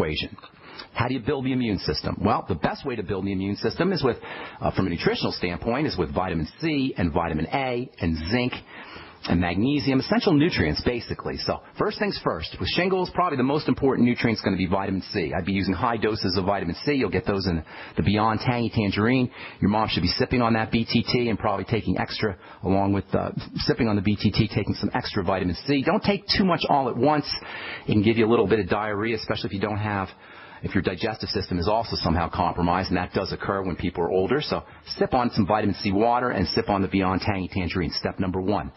equation. How do you build the immune system? Well, the best way to build the immune system is with, from a nutritional standpoint, is with vitamin C and vitamin A and zinc and magnesium, essential nutrients, basically. So first things first, with shingles, probably the most important nutrient is going to be vitamin C. I'd be using high doses of vitamin C. You'll get those in the Beyond Tangy Tangerine. Your mom should be sipping on that BTT and probably taking extra, along with sipping on the BTT, taking some extra vitamin C. Don't take too much all at once. It can give you a little bit of diarrhea, especially if you don't have, if your digestive system is also somehow compromised, and that does occur when people are older. So sip on some vitamin C water and sip on the Beyond Tangy Tangerine, step number 1.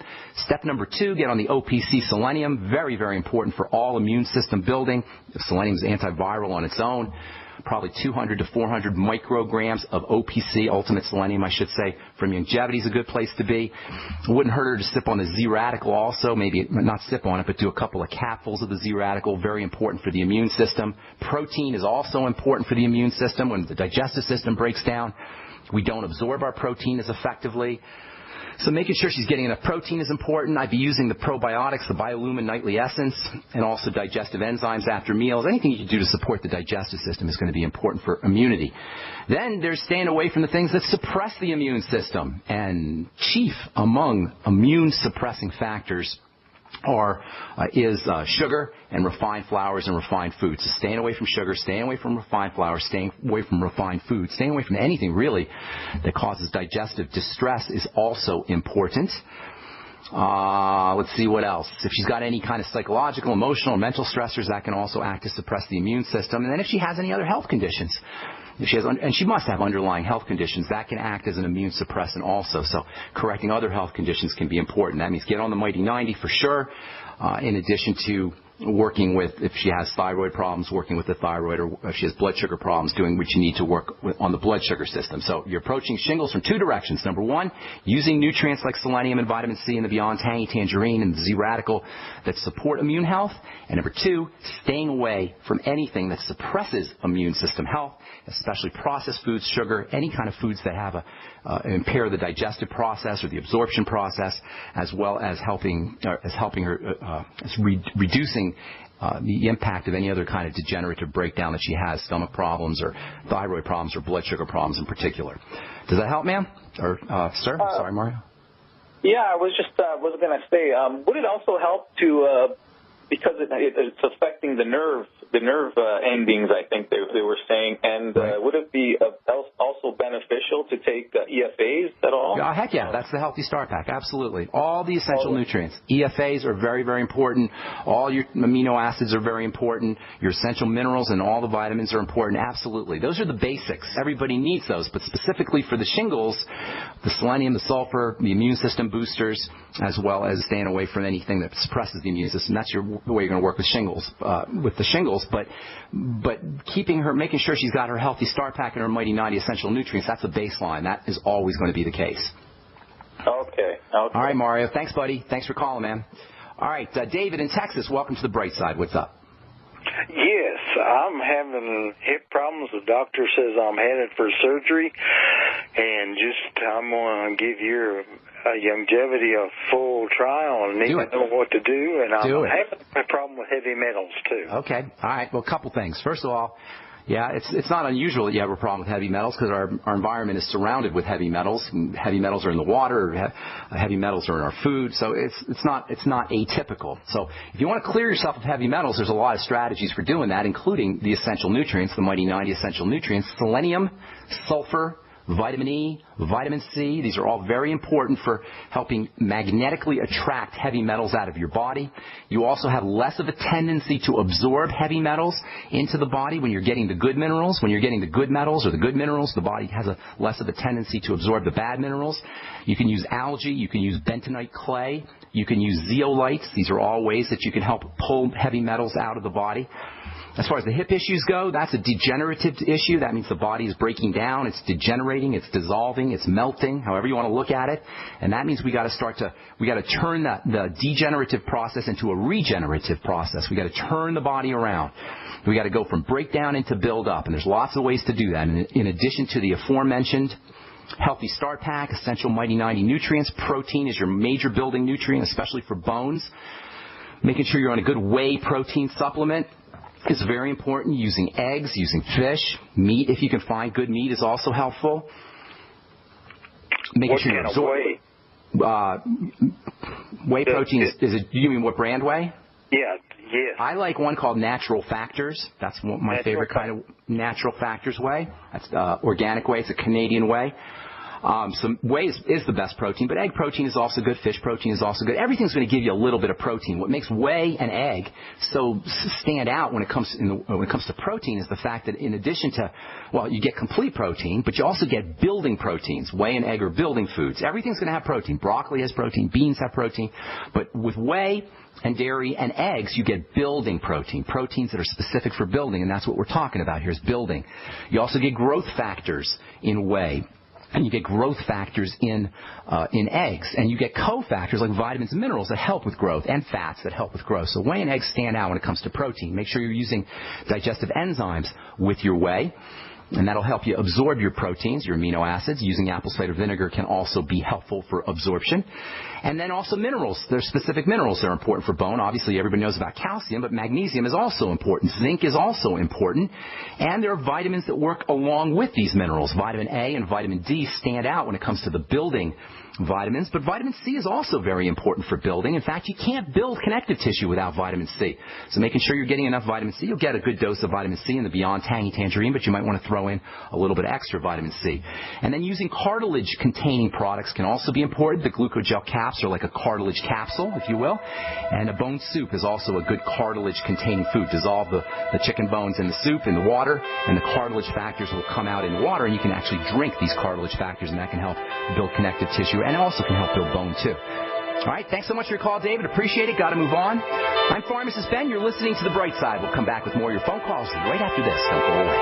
Step number 2, get on the OPC selenium. Very, very important for all immune system building. Selenium is antiviral on its own. Probably 200 to 400 micrograms of OPC, ultimate selenium, I should say, for longevity is a good place to be. It wouldn't hurt her to sip on the Z-radical also, maybe not sip on it, but do a couple of capfuls of the Z-radical, very important for the immune system. Protein is also important for the immune system. When the digestive system breaks down, we don't absorb our protein as effectively. So making sure she's getting enough protein is important. I'd be using the probiotics, the Biolumin Nightly Essence, and also digestive enzymes after meals. Anything you can do to support the digestive system is going to be important for immunity. Then there's staying away from the things that suppress the immune system. And chief among immune-suppressing factors is sugar and refined flours and refined foods. So staying away from sugar, staying away from refined flours, staying away from refined foods, staying away from anything really that causes digestive distress is also important. Let's see what else. If she's got any kind of psychological, emotional, or mental stressors, that can also act to suppress the immune system. And then if she has any other health conditions, if she has, and she must have underlying health conditions, that can act as an immune suppressant also. So correcting other health conditions can be important. That means get on the Mighty 90 for sure, in addition to working with, if she has thyroid problems, working with the thyroid, or if she has blood sugar problems, doing what you need to work with on the blood sugar system. So you're approaching shingles from 2 directions. Number 1, using nutrients like selenium and vitamin C and the Beyond Tangy Tangerine and the Z-radical that support immune health. And number 2, staying away from anything that suppresses immune system health, especially processed foods, sugar, any kind of foods that have impair the digestive process or the absorption process, as well as helping her reducing the impact of any other kind of degenerative breakdown that she has, stomach problems or thyroid problems or blood sugar problems in particular. Does that help, ma'am? Or sir? Sorry, Mario. Yeah, I was just was going to say, would it also help to because it's affecting the nerve endings, I think they were saying, and right. Would it be also beneficial to take EFAs at all? Heck yeah, that's the Healthy Start Pack, absolutely. All the essential nutrients. EFAs are very, very important. All your amino acids are very important. Your essential minerals and all the vitamins are important, absolutely. Those are the basics. Everybody needs those, but specifically for the shingles, the selenium, the sulfur, the immune system boosters, as well as staying away from anything that suppresses the immune system. That's the way you're going to work with shingles, but keeping her, making sure she's got her Healthy Start Pack and her Mighty 90 essential nutrients, that's a baseline. That is always going to be the case. Okay. All right, Mario. Thanks, buddy. Thanks for calling, man. All right, David in Texas, welcome to the bright side. What's up? Yes, I'm having hip problems. The doctor says I'm headed for surgery, and I'm going to give your longevity a full trial and need to know what to do. And I'm having a problem with heavy metals, too. Okay. All right. Well, a couple things. First of all, yeah, it's not unusual that you have a problem with heavy metals because our environment is surrounded with heavy metals. Heavy metals are in the water, or heavy metals are in our food, so it's not atypical. So if you want to clear yourself of heavy metals, there's a lot of strategies for doing that, including the essential nutrients, the Mighty 90 essential nutrients, selenium, sulfur, vitamin E, vitamin C. These are all very important for helping magnetically attract heavy metals out of your body. You also have less of a tendency to absorb heavy metals into the body when you're getting the good minerals. When you're getting the good metals or the good minerals, the body has less of a tendency to absorb the bad minerals. You can use algae. You can use bentonite clay. You can use zeolites. These are all ways that you can help pull heavy metals out of the body. As far as the hip issues go, that's a degenerative issue. That means the body is breaking down, it's degenerating, it's dissolving, it's melting, however you want to look at it. And that means we got to turn the degenerative process into a regenerative process. We got to turn the body around. We got to go from breakdown into build up, and there's lots of ways to do that. And in addition to the aforementioned Healthy Start Pack, essential Mighty 90 nutrients, protein is your major building nutrient, especially for bones. Making sure you're on a good whey protein supplement. is very important. Using eggs, using fish, meat, if you can find good meat, is also helpful. Making what sure kind absorb whey protein is it? You mean what brand whey? Yeah. Yes. I like one called Natural Factors. That's my favorite kind of Natural Factors whey. That's organic whey. It's a Canadian whey. So whey is the best protein, but egg protein is also good. Fish protein is also good. Everything's going to give you a little bit of protein. What makes whey and egg so stand out when it comes to protein is the fact that in addition to, well, you get complete protein, but you also get building proteins. Whey and egg are building foods. Everything's going to have protein. Broccoli has protein. Beans have protein. But with whey and dairy and eggs, you get building proteins that are specific for building, and that's what we're talking about here is building. You also get growth factors in whey. And you get growth factors in eggs. And you get cofactors like vitamins and minerals that help with growth and fats that help with growth. So whey and eggs stand out when it comes to protein. Make sure you're using digestive enzymes with your whey. And that'll help you absorb your proteins, your amino acids. Using apple cider vinegar can also be helpful for absorption. And then also minerals. There's specific minerals that are important for bone. Obviously, everybody knows about calcium, but magnesium is also important. Zinc is also important. And there are vitamins that work along with these minerals. Vitamin A and vitamin D stand out when it comes to the building vitamins, but vitamin C is also very important for building. In fact, you can't build connective tissue without vitamin C. So making sure you're getting enough vitamin C, you'll get a good dose of vitamin C in the Beyond Tangy Tangerine, but you might want to throw in a little bit of extra vitamin C. And then using cartilage-containing products can also be important. The glucogel caps are like a cartilage capsule, if you will. And a bone soup is also a good cartilage-containing food. Dissolve the chicken bones in the soup in the water, and the cartilage factors will come out in the water, and you can actually drink these cartilage factors, and that can help build connective tissue and also can help build bone, too. All right, thanks so much for your call, David. Appreciate it. Got to move on. I'm Pharmacist Ben. You're listening to The Bright Side. We'll come back with more of your phone calls right after this. Don't go away.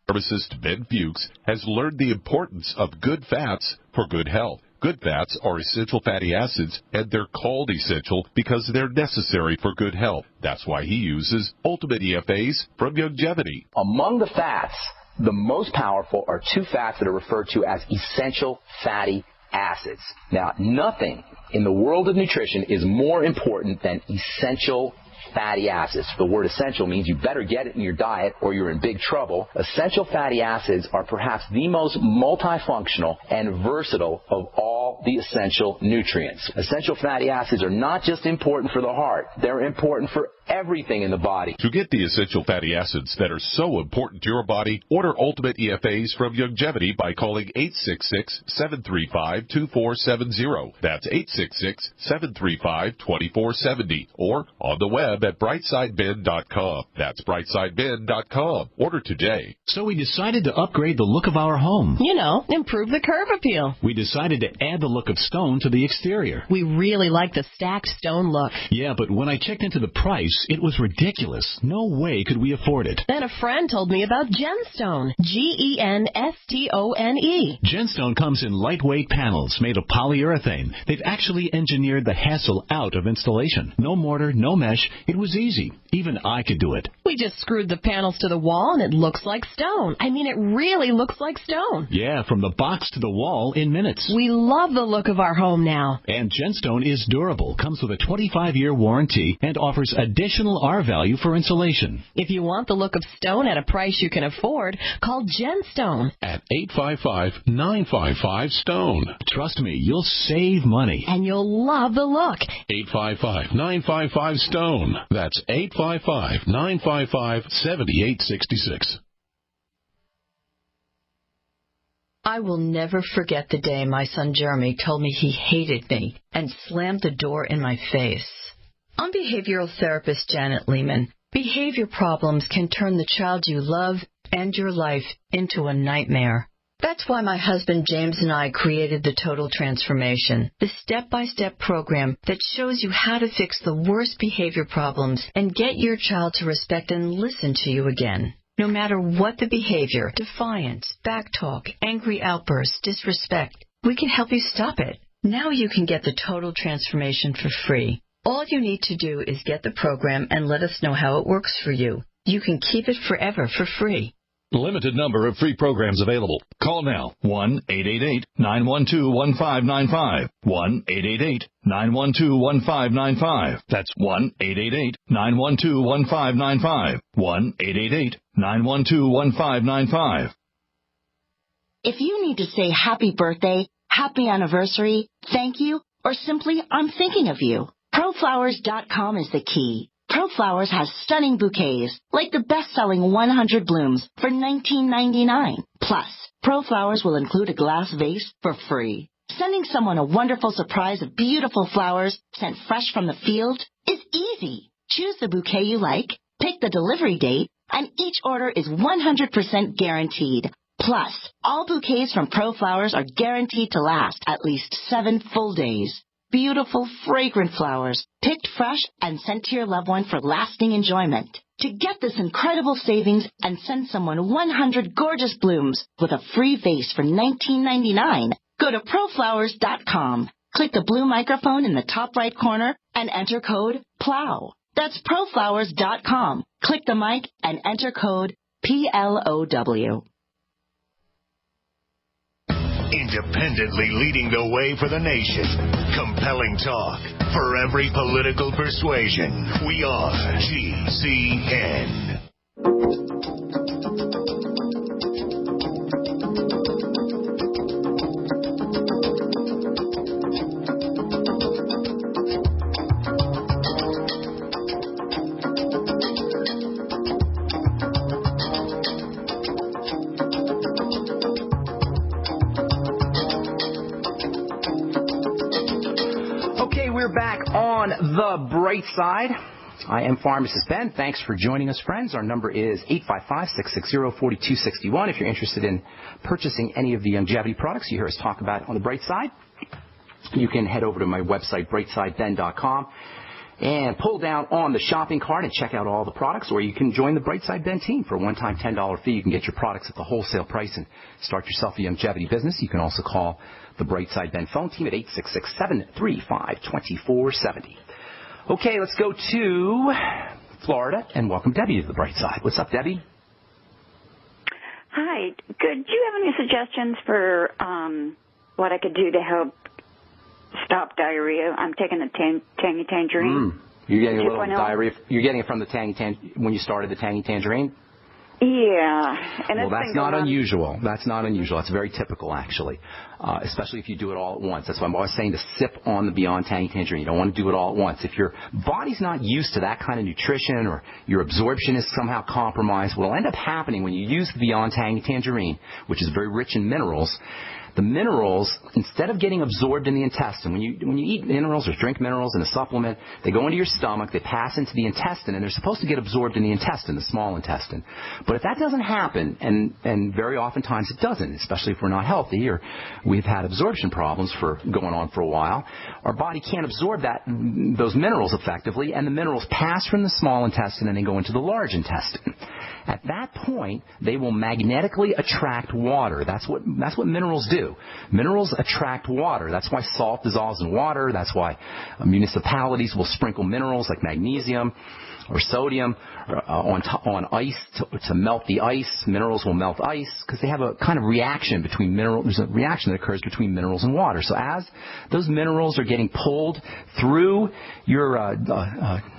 Pharmacist Ben Fuchs has learned the importance of good fats for good health. Good fats are essential fatty acids, and they're called essential because they're necessary for good health. That's why he uses Ultimate EFAs from Youngevity. Among the fats, the most powerful are two fats that are referred to as essential fatty acids. Now, nothing in the world of nutrition is more important than essential fatty acids. The word essential means you better get it in your diet or you're in big trouble. Essential fatty acids are perhaps the most multifunctional and versatile of all the essential nutrients. Essential fatty acids are not just important for the heart. They're important for everything in the body. To get the essential fatty acids that are so important to your body, order Ultimate EFAs from Youngevity by calling 866-735-2470. That's 866-735-2470. Or on the web at brightsideben.com. That's brightsideben.com. Order today. So we decided to upgrade the look of our home. You know, improve the curb appeal. We decided to add the look of stone to the exterior. We really like the stacked stone look. Yeah, but when I checked into the price, it was ridiculous. No way could we afford it. Then a friend told me about Genstone. Genstone. Genstone comes in lightweight panels made of polyurethane. They've actually engineered the hassle out of installation. No mortar, no mesh. It was easy. Even I could do it. We just screwed the panels to the wall and it looks like stone. I mean, it really looks like stone. Yeah, from the box to the wall in minutes. We love the look of our home now. And Genstone is durable, comes with a 25-year warranty, and offers additional R-value for insulation. If you want the look of stone at a price you can afford, call Genstone at 855-955-STONE. Trust me, you'll save money. And you'll love the look. 855-955-STONE. That's 855-955-7866. I will never forget the day my son Jeremy told me he hated me and slammed the door in my face. I'm behavioral therapist Janet Lehman. Behavior problems can turn the child you love and your life into a nightmare. That's why my husband James and I created the Total Transformation, the step-by-step program that shows you how to fix the worst behavior problems and get your child to respect and listen to you again. No matter what the behavior, defiance, backtalk, angry outbursts, disrespect, we can help you stop it. Now you can get the Total Transformation for free. All you need to do is get the program and let us know how it works for you. You can keep it forever for free. Limited number of free programs available. Call now. 1-888-912-1595. 1-888-912-1595. That's 1-888-912-1595. 1-888-912-1595. If you need to say happy birthday, happy anniversary, thank you, or simply I'm thinking of you, ProFlowers.com is the key. ProFlowers has stunning bouquets, like the best-selling 100 blooms for $19.99. Plus, ProFlowers will include a glass vase for free. Sending someone a wonderful surprise of beautiful flowers sent fresh from the field is easy. Choose the bouquet you like, pick the delivery date, and each order is 100% guaranteed. Plus, all bouquets from ProFlowers are guaranteed to last at least 7 full days. Beautiful, fragrant flowers, picked fresh and sent to your loved one for lasting enjoyment. To get this incredible savings and send someone 100 gorgeous blooms with a free vase for $19.99, go to ProFlowers.com. Click the blue microphone in the top right corner and enter code PLOW. That's ProFlowers.com. Click the mic and enter code PLOW. Independently leading the way for the nation. Compelling talk for every political persuasion. We are GCN. The Bright Side. I am Pharmacist Ben. Thanks for joining us, friends. Our number is 855-660-4261. If you're interested in purchasing any of the longevity products you hear us talk about on The Bright Side, you can head over to my website, brightsideben.com, and pull down on the shopping cart and check out all the products, or you can join the Brightside Ben team for a one-time $10 fee. You can get your products at the wholesale price and start yourself a longevity business. You can also call the Brightside Ben phone team at 866-735-2470. Okay, let's go to Florida and welcome Debbie to the Bright Side. What's up, Debbie? Hi. Good. Do you have any suggestions for what I could do to help stop diarrhea? I'm taking the tangy tangerine. You're getting a little diarrhea. You're getting it from the tangy tangerine when you started the tangy tangerine? Yeah. And well, that's not unusual. That's not unusual. That's very typical, actually, especially if you do it all at once. That's why I'm always saying to sip on the Beyond Tangy Tangerine. You don't want to do it all at once. If your body's not used to that kind of nutrition or your absorption is somehow compromised, what will end up happening when you use the Beyond Tangy Tangerine, which is very rich in minerals, the minerals, instead of getting absorbed in the intestine, when you eat minerals or drink minerals in a supplement, they go into your stomach, they pass into the intestine, and they're supposed to get absorbed in the intestine, the small intestine. But if that doesn't happen, and very oftentimes it doesn't, especially if we're not healthy or we've had absorption problems for going on for a while, our body can't absorb those minerals effectively, and the minerals pass from the small intestine and then go into the large intestine. At that point, they will magnetically attract water. That's what minerals do. Minerals attract water. That's why salt dissolves in water. That's why municipalities will sprinkle minerals like magnesium or sodium on ice to melt the ice. Minerals will melt ice because they have a kind of reaction between minerals. There's a reaction that occurs between minerals and water. So as those minerals are getting pulled through your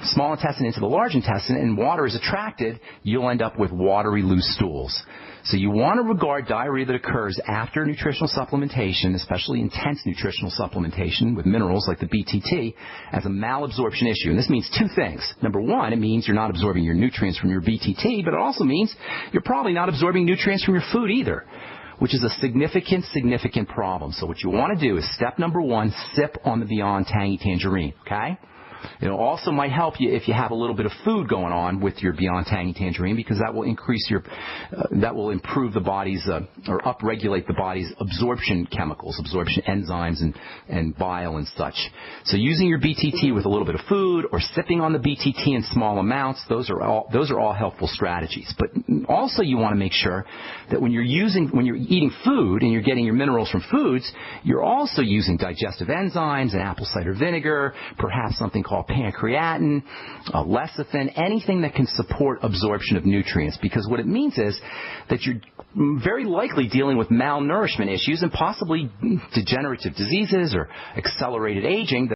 small intestine into the large intestine and water is attracted, you'll end up with watery loose stools. So you want to regard diarrhea that occurs after nutritional supplementation, especially intense nutritional supplementation with minerals like the BTT, as a malabsorption issue. And this means two things. Number one, it means you're not absorbing your nutrients from your BTT, but it also means you're probably not absorbing nutrients from your food either, which is a significant problem. So what you want to do is step number one, sip on the Beyond Tangy Tangerine, okay? It also might help you if you have a little bit of food going on with your Beyond Tangy Tangerine, because that will that will improve the body's or upregulate the body's absorption chemicals, absorption enzymes and bile and such. So using your BTT with a little bit of food or sipping on the BTT in small amounts, those are all helpful strategies. But also you want to make sure that when you're eating food and you're getting your minerals from foods, you're also using digestive enzymes and apple cider vinegar, perhaps something called call pancreatin, lecithin, anything that can support absorption of nutrients, because what it means is that you're very likely dealing with malnourishment issues and possibly degenerative diseases or accelerated aging